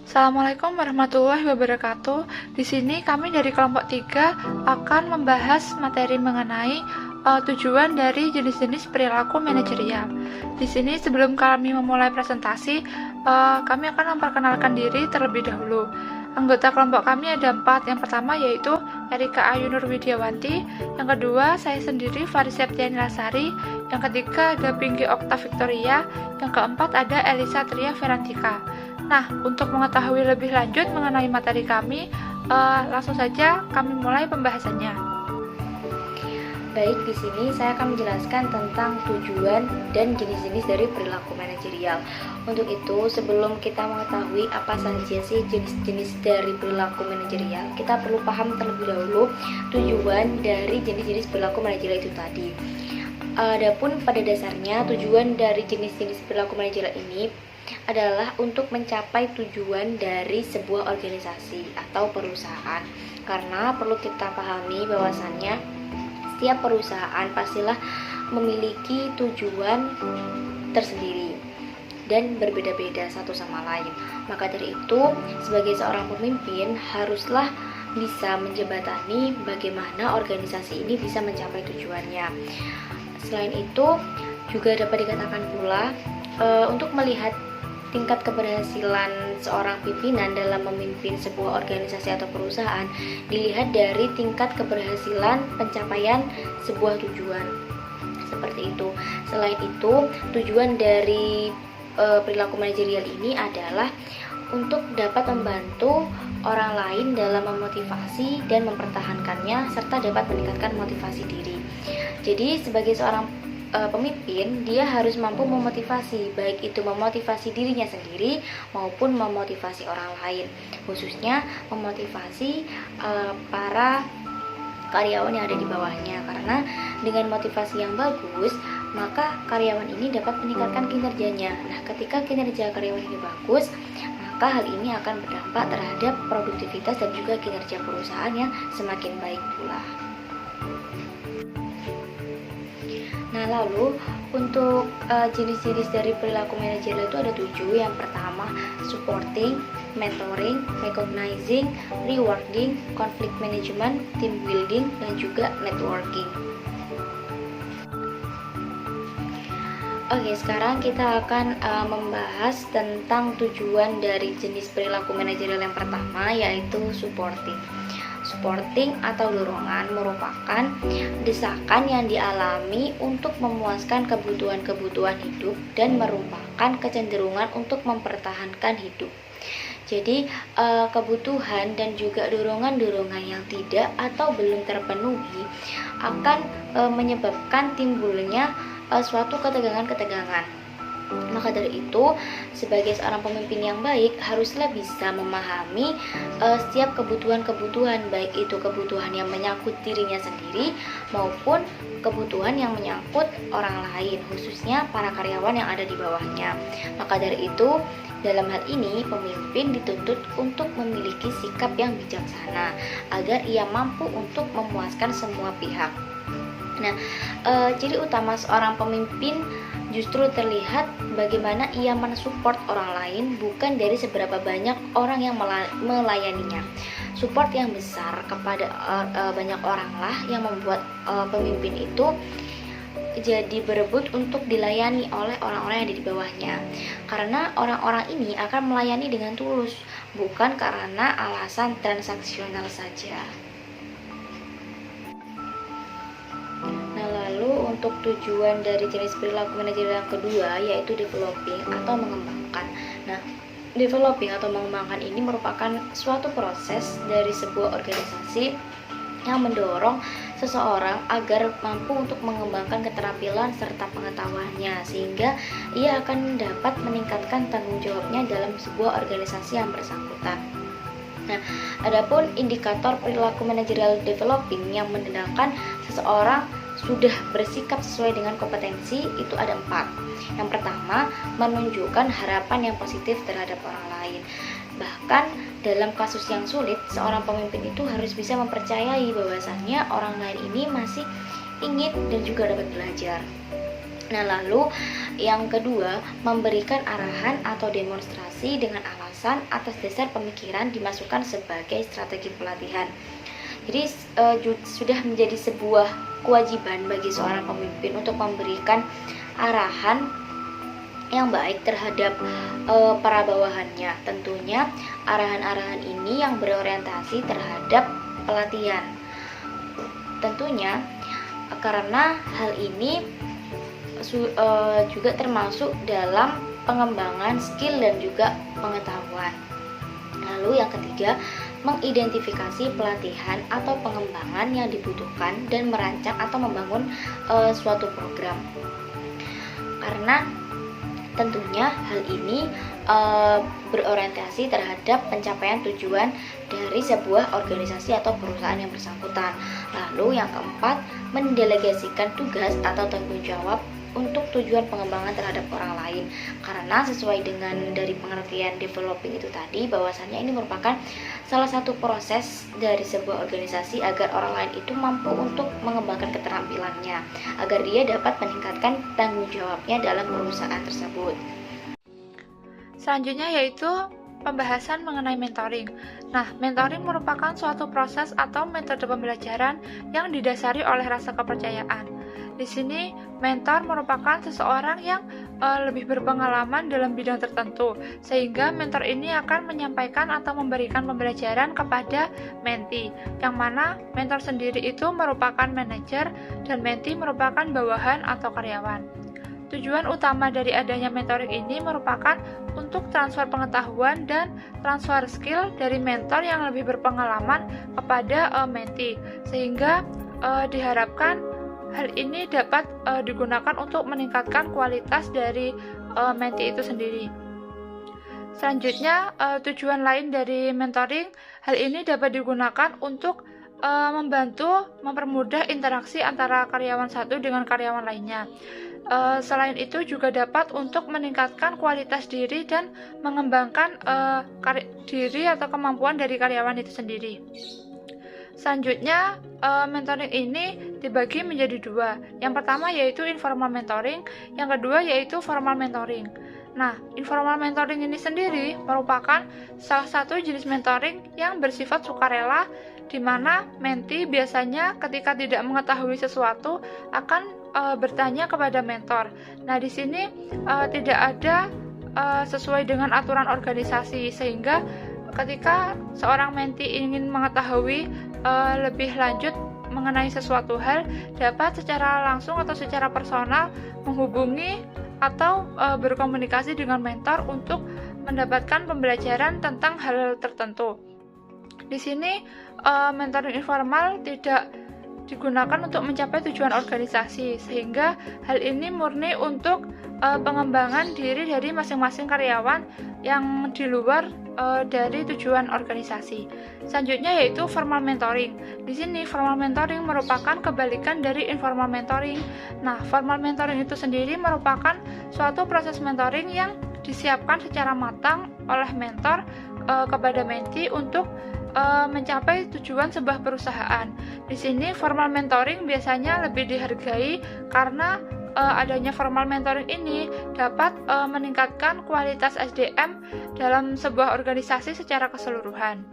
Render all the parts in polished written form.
Assalamualaikum warahmatullahi wabarakatuh. Di sini kami dari kelompok 3 akan membahas materi mengenai tujuan dari jenis-jenis perilaku manajerial. Di sini sebelum kami memulai presentasi, kami akan memperkenalkan diri terlebih dahulu. Anggota kelompok kami ada 4. Yang pertama yaitu Erika Ayu Nur Widyawanti, yang kedua saya sendiri Faris Septiani Lasari, yang ketiga ada Pinky Okta Victoria, yang keempat ada Elisa Tria Ferantika. Nah, untuk mengetahui lebih lanjut mengenai materi kami, langsung saja kami mulai pembahasannya. Baik, di sini saya akan menjelaskan tentang tujuan dan jenis-jenis dari perilaku manajerial. Untuk itu, sebelum kita mengetahui apa saja sih jenis-jenis dari perilaku manajerial, kita perlu paham terlebih dahulu tujuan dari jenis-jenis perilaku manajerial itu tadi. Adapun pada dasarnya, tujuan dari jenis-jenis perilaku manajerial ini adalah untuk mencapai tujuan dari sebuah organisasi atau perusahaan. Karena perlu kita pahami bahwasannya setiap perusahaan pastilah memiliki tujuan tersendiri dan berbeda-beda satu sama lain. Maka dari itu, sebagai seorang pemimpin haruslah bisa menjembatani bagaimana organisasi ini bisa mencapai tujuannya. Selain itu, juga dapat dikatakan pula untuk melihat tingkat keberhasilan seorang pimpinan dalam memimpin sebuah organisasi atau perusahaan dilihat dari tingkat keberhasilan pencapaian sebuah tujuan. Seperti itu. Selain itu, tujuan dari perilaku manajerial ini adalah untuk dapat membantu orang lain dalam memotivasi dan mempertahankannya serta dapat meningkatkan motivasi diri. Jadi, sebagai seorang pemimpin, dia harus mampu memotivasi, baik itu memotivasi dirinya sendiri maupun memotivasi orang lain, khususnya memotivasi para karyawan yang ada di bawahnya. Karena dengan motivasi yang bagus, maka karyawan ini dapat meningkatkan kinerjanya. Nah, ketika kinerja karyawan ini bagus, maka hal ini akan berdampak terhadap produktivitas dan juga kinerja perusahaan yang semakin baik pula. Nah, lalu untuk jenis-jenis dari perilaku manajerial itu ada 7. Yang pertama, supporting, mentoring, recognizing, rewarding, conflict management, team building, dan juga networking. Oke, sekarang kita akan membahas tentang tujuan dari jenis perilaku manajerial yang pertama, yaitu supporting. Supporting atau dorongan merupakan desakan yang dialami untuk memuaskan kebutuhan-kebutuhan hidup dan merupakan kecenderungan untuk mempertahankan hidup. Jadi, kebutuhan dan juga dorongan-dorongan yang tidak atau belum terpenuhi akan menyebabkan timbulnya suatu ketegangan-ketegangan. Maka dari itu, sebagai seorang pemimpin yang baik haruslah bisa memahami setiap kebutuhan-kebutuhan, baik itu kebutuhan yang menyangkut dirinya sendiri maupun kebutuhan yang menyangkut orang lain, khususnya para karyawan yang ada di bawahnya. Maka dari itu, dalam hal ini pemimpin dituntut untuk memiliki sikap yang bijaksana agar ia mampu untuk memuaskan semua pihak. Nah, ciri utama seorang pemimpin justru terlihat bagaimana ia mensupport orang lain, bukan dari seberapa banyak orang yang melayaninya. Support yang besar kepada banyak orang lah yang membuat pemimpin itu jadi berebut untuk dilayani oleh orang-orang yang ada di bawahnya. Karena orang-orang ini akan melayani dengan tulus, bukan karena alasan transaksional saja. Untuk tujuan dari jenis perilaku manajerial yang kedua, yaitu developing atau mengembangkan. Nah, developing atau mengembangkan ini merupakan suatu proses dari sebuah organisasi yang mendorong seseorang agar mampu untuk mengembangkan keterampilan serta pengetahuannya, sehingga ia akan dapat meningkatkan tanggung jawabnya dalam sebuah organisasi yang bersangkutan. Nah, adapun indikator perilaku manajerial developing yang menandakan seseorang sudah bersikap sesuai dengan kompetensi itu ada 4. Yang pertama, menunjukkan harapan yang positif terhadap orang lain. Bahkan dalam kasus yang sulit, seorang pemimpin itu harus bisa mempercayai bahwasannya orang lain ini masih ingin dan juga dapat belajar. Nah, lalu yang kedua, memberikan arahan atau demonstrasi dengan alasan atas dasar pemikiran dimasukkan sebagai strategi pelatihan. Jadi sudah menjadi sebuah kewajiban bagi seorang pemimpin untuk memberikan arahan yang baik terhadap para bawahannya. Tentunya arahan-arahan ini yang berorientasi terhadap pelatihan. Tentunya karena hal ini juga termasuk dalam pengembangan skill dan juga pengetahuan. Lalu yang ketiga, mengidentifikasi pelatihan atau pengembangan yang dibutuhkan dan merancang atau membangun suatu program. Karena tentunya hal ini berorientasi terhadap pencapaian tujuan dari sebuah organisasi atau perusahaan yang bersangkutan. Lalu yang keempat, mendelegasikan tugas atau tanggung jawab untuk tujuan pengembangan terhadap orang lain. Karena sesuai dengan dari pengertian developing itu tadi, bahwasannya ini merupakan salah satu proses dari sebuah organisasi agar orang lain itu mampu untuk mengembangkan keterampilannya, agar dia dapat meningkatkan tanggung jawabnya dalam perusahaan tersebut. Selanjutnya yaitu pembahasan mengenai mentoring. Nah, mentoring merupakan suatu proses atau metode pembelajaran yang didasari oleh rasa kepercayaan. Di sini, mentor merupakan seseorang yang lebih berpengalaman dalam bidang tertentu, sehingga mentor ini akan menyampaikan atau memberikan pembelajaran kepada mentee, yang mana mentor sendiri itu merupakan manajer dan mentee merupakan bawahan atau karyawan. Tujuan utama dari adanya mentoring ini merupakan untuk transfer pengetahuan dan transfer skill dari mentor yang lebih berpengalaman kepada mentee, sehingga diharapkan hal ini dapat digunakan untuk meningkatkan kualitas dari mentee itu sendiri. Selanjutnya, tujuan lain dari mentoring, hal ini dapat digunakan untuk membantu mempermudah interaksi antara karyawan satu dengan karyawan lainnya. Selain itu juga dapat untuk meningkatkan kualitas diri dan mengembangkan diri atau kemampuan dari karyawan itu sendiri. Selanjutnya, mentoring ini dibagi menjadi dua. Yang pertama yaitu informal mentoring, yang kedua yaitu formal mentoring. Nah, informal mentoring ini sendiri merupakan salah satu jenis mentoring yang bersifat sukarela, di mana mentee biasanya ketika tidak mengetahui sesuatu akan bertanya kepada mentor. Nah, di sini tidak ada sesuai dengan aturan organisasi, sehingga ketika seorang mentee ingin mengetahui lebih lanjut mengenai sesuatu hal, dapat secara langsung atau secara personal menghubungi atau berkomunikasi dengan mentor untuk mendapatkan pembelajaran tentang hal tertentu. Di sini mentoring informal tidak digunakan untuk mencapai tujuan organisasi, sehingga hal ini murni untuk pengembangan diri dari masing-masing karyawan yang di luar dari tujuan organisasi. Selanjutnya yaitu formal mentoring. Di sini formal mentoring merupakan kebalikan dari informal mentoring. Nah, formal mentoring itu sendiri merupakan suatu proses mentoring yang disiapkan secara matang oleh mentor kepada mentee untuk mencapai tujuan sebuah perusahaan. Di sini formal mentoring biasanya lebih dihargai karena adanya formal mentoring ini dapat meningkatkan kualitas SDM dalam sebuah organisasi secara keseluruhan.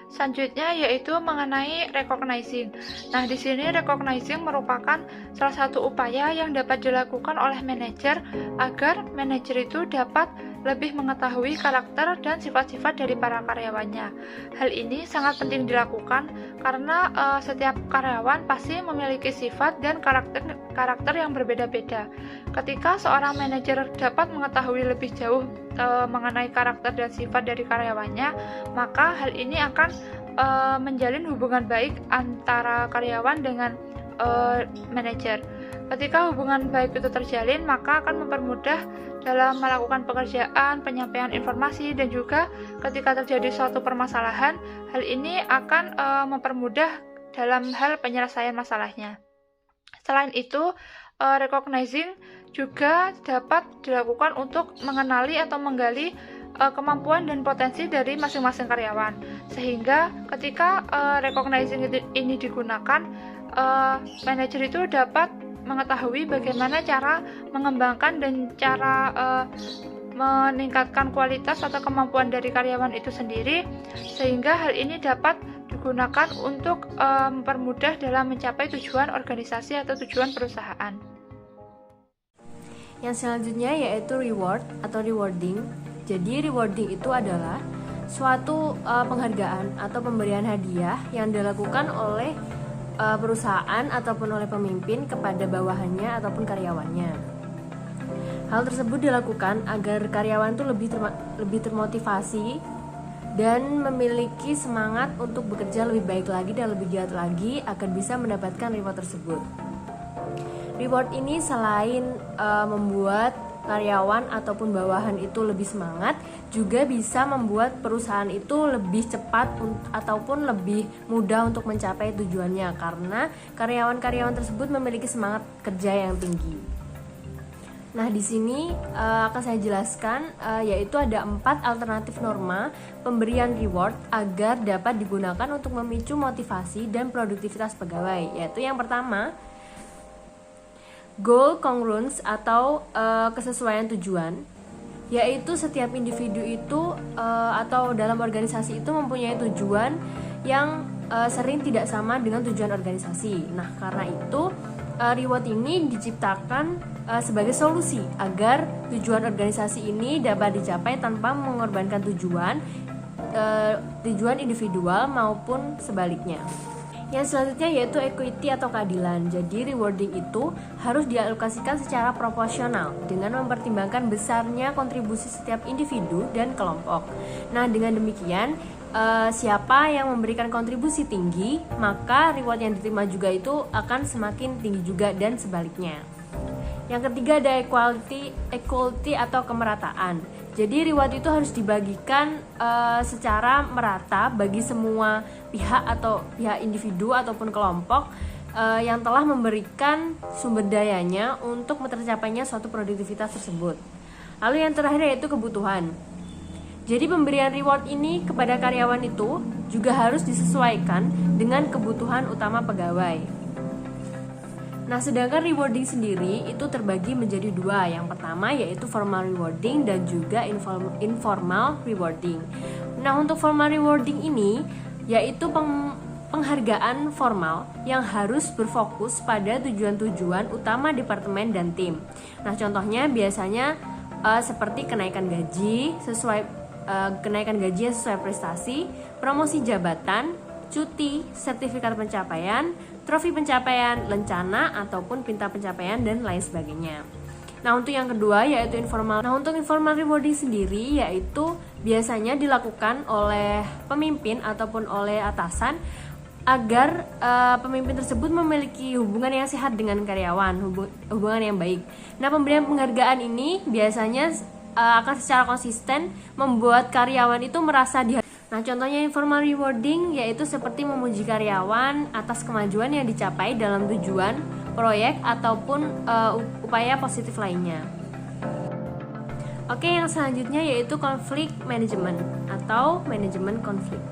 Selanjutnya yaitu mengenai recognizing. Nah, di sini recognizing merupakan salah satu upaya yang dapat dilakukan oleh manajer agar manajer itu dapat lebih mengetahui karakter dan sifat-sifat dari para karyawannya. Hal ini sangat penting dilakukan karena setiap karyawan pasti memiliki sifat dan karakter yang berbeda-beda. Ketika seorang manajer dapat mengetahui lebih jauh mengenai karakter dan sifat dari karyawannya, maka hal ini akan menjalin hubungan baik antara karyawan dengan manajer. Ketika hubungan baik itu terjalin, maka akan mempermudah dalam melakukan pekerjaan, penyampaian informasi, dan juga ketika terjadi suatu permasalahan, hal ini akan mempermudah dalam hal penyelesaian masalahnya. Selain itu, recognizing juga dapat dilakukan untuk mengenali atau menggali kemampuan dan potensi dari masing-masing karyawan, sehingga ketika recognizing ini digunakan, manajer itu dapat mengetahui bagaimana cara mengembangkan dan cara meningkatkan kualitas atau kemampuan dari karyawan itu sendiri, sehingga hal ini dapat digunakan untuk mempermudah dalam mencapai tujuan organisasi atau tujuan perusahaan. Yang selanjutnya yaitu reward atau rewarding. Jadi rewarding itu adalah suatu penghargaan atau pemberian hadiah yang dilakukan oleh perusahaan ataupun oleh pemimpin kepada bawahannya ataupun karyawannya. Hal tersebut dilakukan agar karyawan itu lebih termotivasi dan memiliki semangat untuk bekerja lebih baik lagi dan lebih giat lagi agar bisa mendapatkan reward tersebut. Reward ini selain membuat karyawan ataupun bawahan itu lebih semangat, juga bisa membuat perusahaan itu lebih cepat ataupun lebih mudah untuk mencapai tujuannya karena karyawan-karyawan tersebut memiliki semangat kerja yang tinggi. Nah, di sini akan saya jelaskan yaitu ada 4 alternatif norma pemberian reward agar dapat digunakan untuk memicu motivasi dan produktivitas pegawai. Yaitu yang pertama, goal congruence atau kesesuaian tujuan, yaitu setiap individu itu atau dalam organisasi itu mempunyai tujuan yang sering tidak sama dengan tujuan organisasi. Nah, karena itu reward ini diciptakan sebagai solusi agar tujuan organisasi ini dapat dicapai tanpa mengorbankan tujuan individual maupun sebaliknya. Yang selanjutnya yaitu equity atau keadilan. Jadi rewarding itu harus dialokasikan secara proporsional dengan mempertimbangkan besarnya kontribusi setiap individu dan kelompok. Nah, dengan demikian siapa yang memberikan kontribusi tinggi, maka reward yang diterima juga itu akan semakin tinggi juga dan sebaliknya. Yang ketiga ada equality atau kemerataan. Jadi reward itu harus dibagikan secara merata bagi semua pihak atau pihak individu ataupun kelompok yang telah memberikan sumber dayanya untuk tercapainya suatu produktivitas tersebut. Lalu yang terakhir yaitu kebutuhan. Jadi pemberian reward ini kepada karyawan itu juga harus disesuaikan dengan kebutuhan utama pegawai. Nah, sedangkan rewarding sendiri itu terbagi menjadi 2. Yang pertama yaitu formal rewarding dan juga informal rewarding. Nah, untuk formal rewarding ini yaitu penghargaan formal yang harus berfokus pada tujuan-tujuan utama departemen dan tim. Nah, contohnya biasanya seperti kenaikan gaji sesuai prestasi, promosi jabatan, cuti, sertifikat pencapaian, trofi pencapaian, lencana ataupun pinta pencapaian dan lain sebagainya. Nah, untuk yang kedua yaitu informal. Nah, untuk informal rewarding sendiri yaitu biasanya dilakukan oleh pemimpin ataupun oleh atasan agar pemimpin tersebut memiliki hubungan yang sehat dengan karyawan, hubungan yang baik. Nah, pemberian penghargaan ini biasanya akan secara konsisten membuat karyawan itu merasa dihargai. Nah, contohnya informal rewarding yaitu seperti memuji karyawan atas kemajuan yang dicapai dalam tujuan, proyek, ataupun upaya positif lainnya. Oke, yang selanjutnya yaitu konflik management atau manajemen konflik.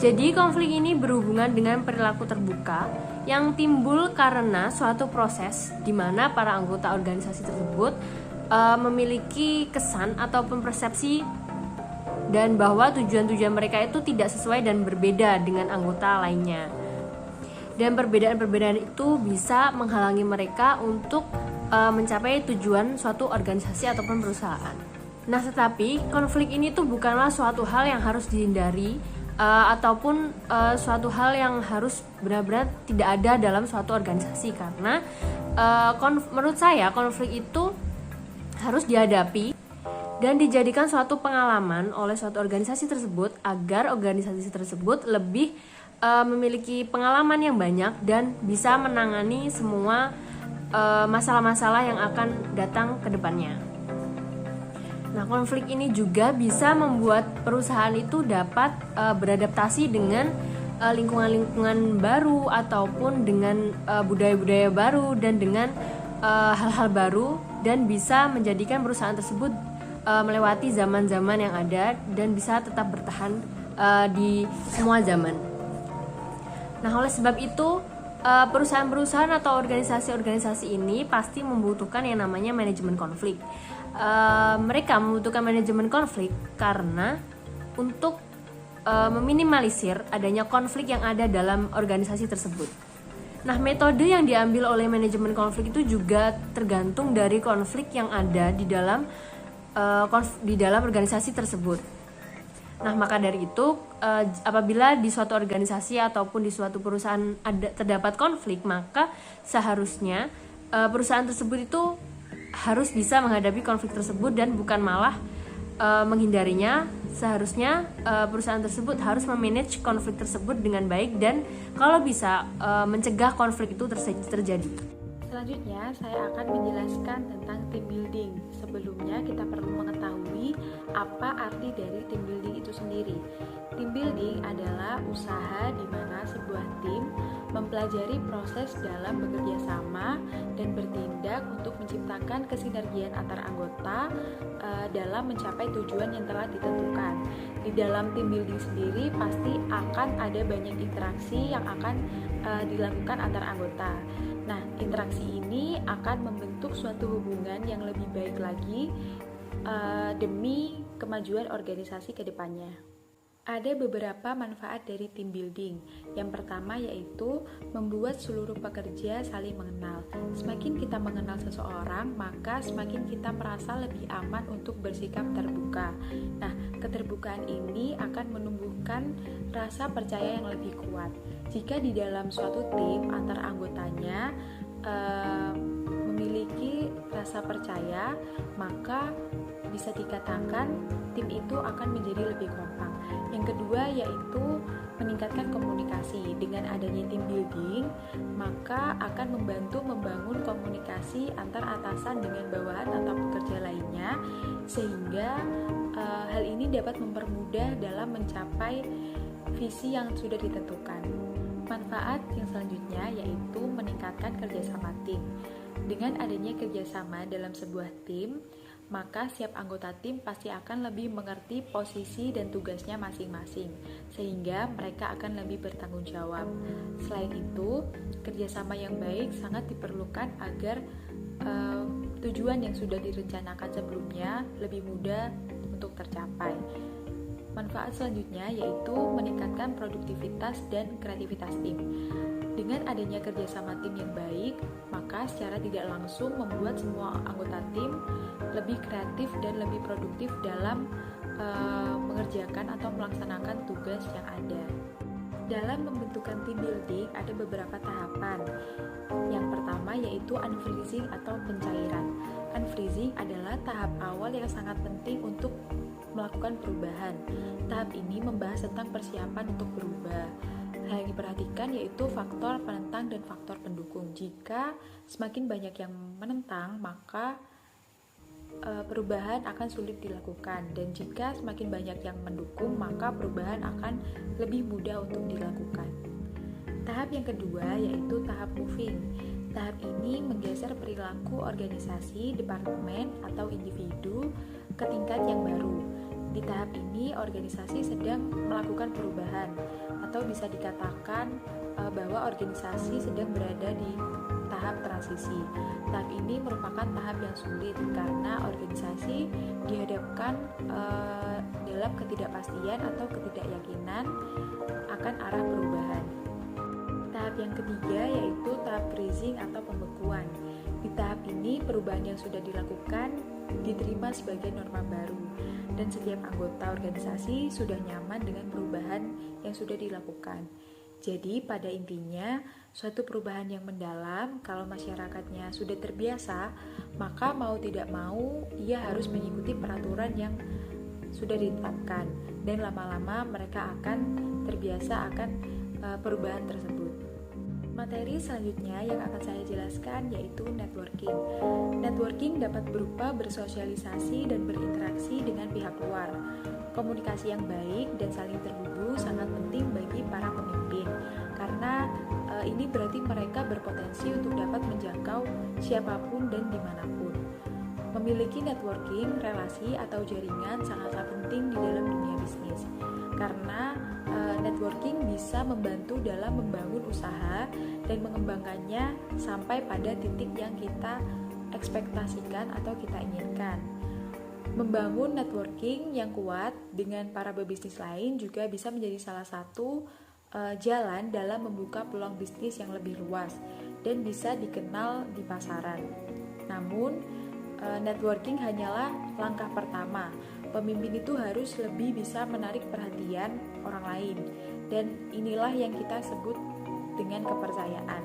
Jadi, konflik ini berhubungan dengan perilaku terbuka yang timbul karena suatu proses di mana para anggota organisasi tersebut memiliki kesan ataupun persepsi dan bahwa tujuan-tujuan mereka itu tidak sesuai dan berbeda dengan anggota lainnya. Dan perbedaan-perbedaan itu bisa menghalangi mereka untuk mencapai tujuan suatu organisasi ataupun perusahaan. Nah, tetapi konflik ini tuh bukanlah suatu hal yang harus dihindari ataupun suatu hal yang harus benar-benar tidak ada dalam suatu organisasi karena menurut saya konflik itu harus dihadapi dan dijadikan suatu pengalaman oleh suatu organisasi tersebut agar organisasi tersebut lebih memiliki pengalaman yang banyak dan bisa menangani semua masalah-masalah yang akan datang ke depannya. Nah, konflik ini juga bisa membuat perusahaan itu dapat beradaptasi dengan lingkungan-lingkungan baru ataupun dengan budaya-budaya baru dan dengan hal-hal baru dan bisa menjadikan perusahaan tersebut melewati zaman-zaman yang ada dan bisa tetap bertahan di semua zaman. Nah, oleh sebab itu perusahaan-perusahaan atau organisasi-organisasi ini pasti membutuhkan yang namanya manajemen konflik. Mereka membutuhkan manajemen konflik karena untuk meminimalisir adanya konflik yang ada dalam organisasi tersebut. Nah, metode yang diambil oleh manajemen konflik itu juga tergantung dari konflik yang ada di dalam organisasi tersebut. Nah, maka dari itu, apabila di suatu organisasi ataupun di suatu perusahaan terdapat konflik, maka seharusnya perusahaan tersebut itu harus bisa menghadapi konflik tersebut dan bukan malah menghindarinya. Seharusnya perusahaan tersebut harus memanage konflik tersebut dengan baik dan kalau bisa mencegah konflik itu terjadi. Selanjutnya, saya akan menjelaskan tentang team building. Sebelumnya, kita perlu mengetahui apa arti dari team building itu sendiri. Team building adalah usaha di mana sebuah tim mempelajari proses dalam bekerja sama dan bertindak untuk menciptakan kesinergian antar anggota dalam mencapai tujuan yang telah ditentukan. Di dalam team building sendiri pasti akan ada banyak interaksi yang akan dilakukan antar anggota. Nah, interaksi ini akan membentuk suatu hubungan yang lebih baik lagi demi kemajuan organisasi ke depannya. Ada beberapa manfaat dari team building. Yang pertama yaitu membuat seluruh pekerja saling mengenal. Semakin kita mengenal seseorang, maka semakin kita merasa lebih aman untuk bersikap terbuka. Nah, keterbukaan ini akan menumbuhkan rasa percaya yang lebih kuat. Jika di dalam suatu tim antar anggotanya memiliki rasa percaya, maka bisa dikatakan tim itu akan menjadi lebih kompak. Yang kedua yaitu meningkatkan komunikasi. Dengan adanya team building, maka akan membantu membangun komunikasi antar atasan dengan bawahan atau pekerja lainnya, sehingga hal ini dapat mempermudah dalam mencapai visi yang sudah ditentukan. Manfaat yang selanjutnya yaitu meningkatkan kerjasama tim. Dengan adanya kerjasama dalam sebuah tim, maka setiap anggota tim pasti akan lebih mengerti posisi dan tugasnya masing-masing, sehingga mereka akan lebih bertanggung jawab. Selain itu, kerjasama yang baik sangat diperlukan agar tujuan yang sudah direncanakan sebelumnya lebih mudah untuk tercapai. Manfaat selanjutnya yaitu meningkatkan produktivitas dan kreativitas tim. Dengan adanya kerjasama tim yang baik, maka secara tidak langsung membuat semua anggota tim lebih kreatif dan lebih produktif dalam mengerjakan atau melaksanakan tugas yang ada. Dalam pembentukan team building ada beberapa tahapan. Yang pertama yaitu unfreezing atau pencairan. Unfreezing adalah tahap awal yang sangat penting untuk melakukan perubahan. Tahap ini membahas tentang persiapan untuk berubah. Hal yang diperhatikan yaitu faktor penentang dan faktor pendukung. Jika semakin banyak yang menentang, maka perubahan akan sulit dilakukan, dan jika semakin banyak yang mendukung, maka perubahan akan lebih mudah untuk dilakukan. Tahap yang kedua yaitu tahap moving. Tahap ini menggeser perilaku organisasi, departemen, atau individu ke tingkat yang baru. Di tahap ini organisasi sedang melakukan perubahan, atau bisa dikatakan bahwa organisasi sedang berada di tahap transisi. Tahap ini merupakan tahap yang sulit karena organisasi dihadapkan dalam ketidakpastian atau ketidakyakinan akan arah perubahan. Tahap yang ketiga yaitu tahap freezing atau pembekuan. Di tahap ini perubahan yang sudah dilakukan diterima sebagai norma baru, dan setiap anggota organisasi sudah nyaman dengan perubahan yang sudah dilakukan. Jadi pada intinya, suatu perubahan yang mendalam, kalau masyarakatnya sudah terbiasa, maka mau tidak mau ia harus mengikuti peraturan yang sudah ditetapkan, dan lama-lama mereka akan terbiasa akan perubahan tersebut. Materi selanjutnya yang akan saya jelaskan yaitu networking. Networking dapat berupa bersosialisasi dan berinteraksi dengan pihak luar. Komunikasi yang baik dan saling terhubung sangat penting bagi para pemimpin, karena ini berarti mereka berpotensi untuk dapat menjangkau siapapun dan dimanapun. Memiliki networking, relasi atau jaringan sangatlah penting di dalam dunia bisnis, karena Networking bisa membantu dalam membangun usaha dan mengembangkannya sampai pada titik yang kita ekspektasikan atau kita inginkan. Membangun networking yang kuat dengan para pebisnis lain juga bisa menjadi salah satu jalan dalam membuka peluang bisnis yang lebih luas dan bisa dikenal di pasaran. Namun, networking hanyalah langkah pertama. Pemimpin itu harus lebih bisa menarik perhatian orang lain, dan inilah yang kita sebut dengan kepercayaan.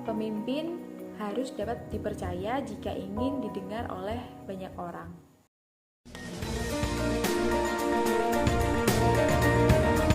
Pemimpin harus dapat dipercaya jika ingin didengar oleh banyak orang.